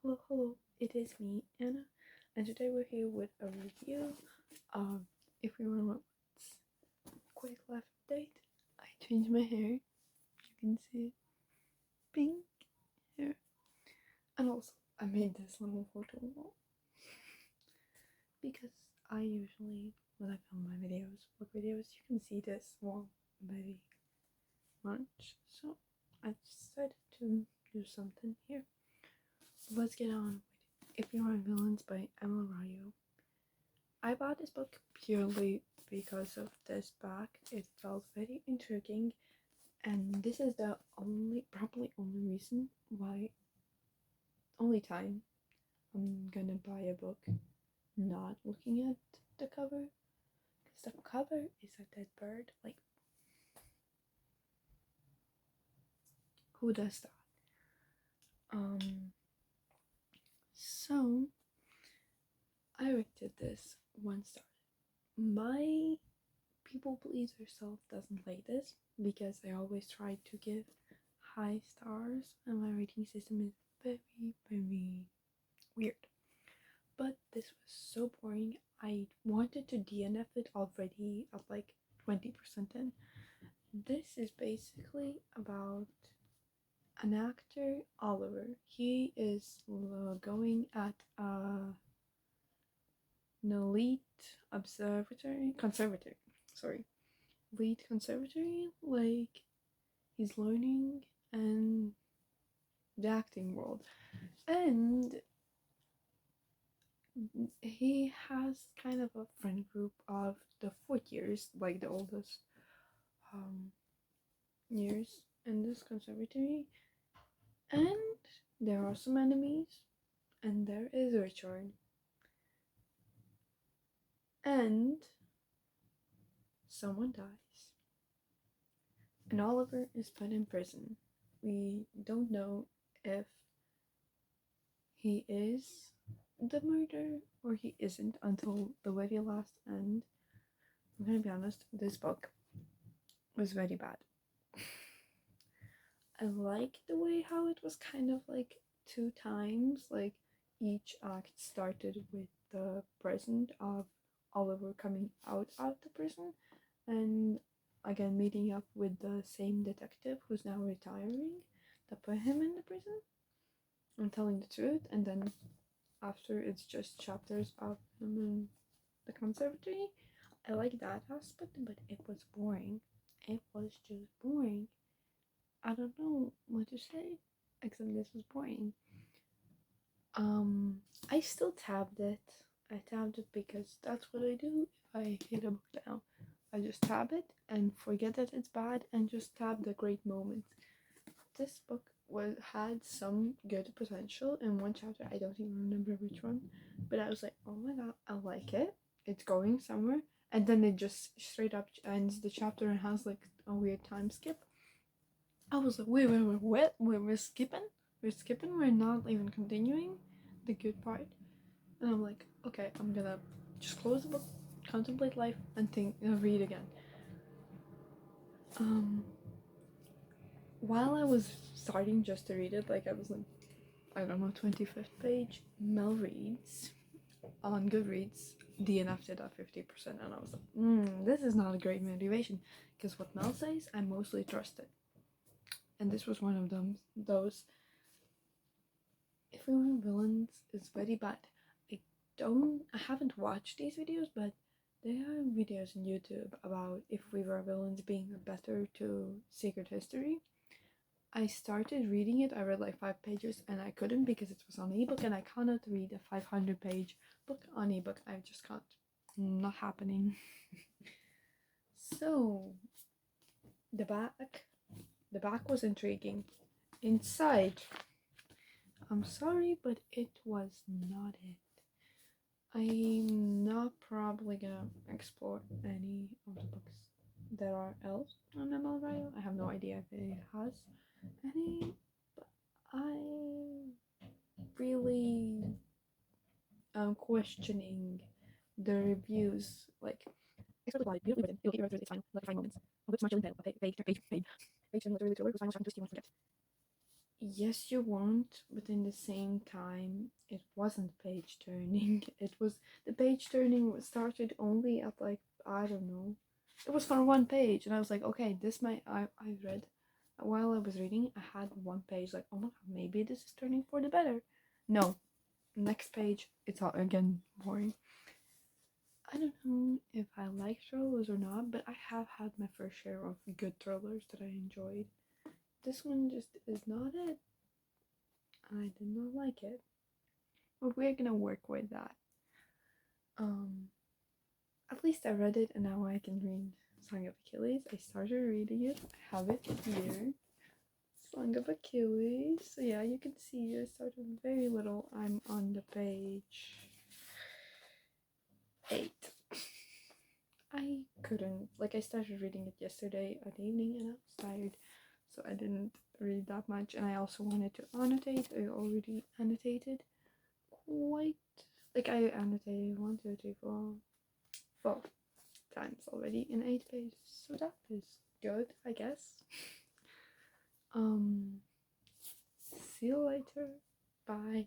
Hello, hello, it is me, Anna, and today we're here with a review of If We Were Robots. Quick life update. I changed my hair, you can see it, pink hair, and also I made this little photo wall because I usually, when I film my videos, book videos, you can see this wall very much, so I decided to do something here. Let's get on with If You Are Villains by M L Rio. I bought this book purely because of this back. It felt very intriguing, and this is the probably only reason why, only time I'm gonna buy a book not looking at the cover, because the cover is a dead bird. Like, who does that? So I rated this 1 star. My people pleaser self doesn't like this because I always try to give high stars and my rating system is very weird. But this was so boring. I wanted to DNF it already at like 20% in. This is basically about an actor, Oliver. He is going at an elite conservatory, sorry, elite conservatory, like he's learning and the acting world, and he has kind of a friend group of the fourth years, like the oldest um, years in this conservatory, and there are some enemies, and there is Richard, and someone dies, and Oliver is put in prison. We don't know if he is the murderer or he isn't until the very last end. I'm gonna be honest, this book was very bad. I like the way how it was kind of like 2 times, like each act started with the present of Oliver coming out of the prison and again meeting up with the same detective who's now retiring that put him in the prison and telling the truth, and then after it's just chapters of him in the conservatory. I like that aspect, but it was boring. It was just boring. I don't know what to say, except this was boring. I still tabbed it. I tabbed it because that's what I do if I hit a book down. I just tab it and forget that it's bad and just tab the great moments. This book had some good potential in one chapter. I don't even remember which one, but I was like, oh my god, I like it. It's going somewhere, and then it just straight up ends the chapter and has like a weird time skip. I was like, wait, we're skipping, we're not even continuing the good part, and I'm like, okay, I'm gonna just close the book, contemplate life, and think, read again. Um, while I was starting just to read it, like I was like, I don't know, 25th page, Mel reads on Goodreads DNF'd it at 50%, and I was like, this is not a great motivation, because what Mel says, I mostly trust it. And this was one of them, those, If We Were Villains is very bad. I haven't watched these videos, but there are videos on YouTube about If We Were Villains being better to Secret History. I started reading it. I read like 5 pages and I couldn't because it was on ebook, and I cannot read a 500-page book on ebook. I just can't. Not happening. So the back was intriguing. Inside, I'm sorry, but it was not it. I'm not probably gonna explore any of the books that are else on M L Rio. I have no idea if it has any, but I really am questioning the reviews. Like, excerpt replied, beautifully written. It'll get you right through its final moments. A whip smart chilling tale. A page, page, page, page. Page literally thriller whose final chapter twist you won't forget. yes, you want, but in the same time, it wasn't page turning. It was the page turning started only at like, I don't know. It was for one page, and I was like, okay, this might I read while I was reading. I had one page like, oh my god, maybe this is turning for the better. No, next page, it's all again boring. I don't know if I like thrillers or not, but I have had my fair share of good thrillers that I enjoyed. This one just is not it. I did not like it. But we're gonna work with that. Um, at least I read it and now I can read Song of Achilles. I started reading it. I have it here. Song of Achilles. So yeah, you can see I started very little. I'm on the page 8. I couldn't, like, I started reading it yesterday at evening and I was tired, so I didn't read that much. And I also wanted to annotate. I already annotated quite, like, I annotated 1, 2, 3, 4 times already in 8 pages, so that is good, I guess. Um, see you later. Bye.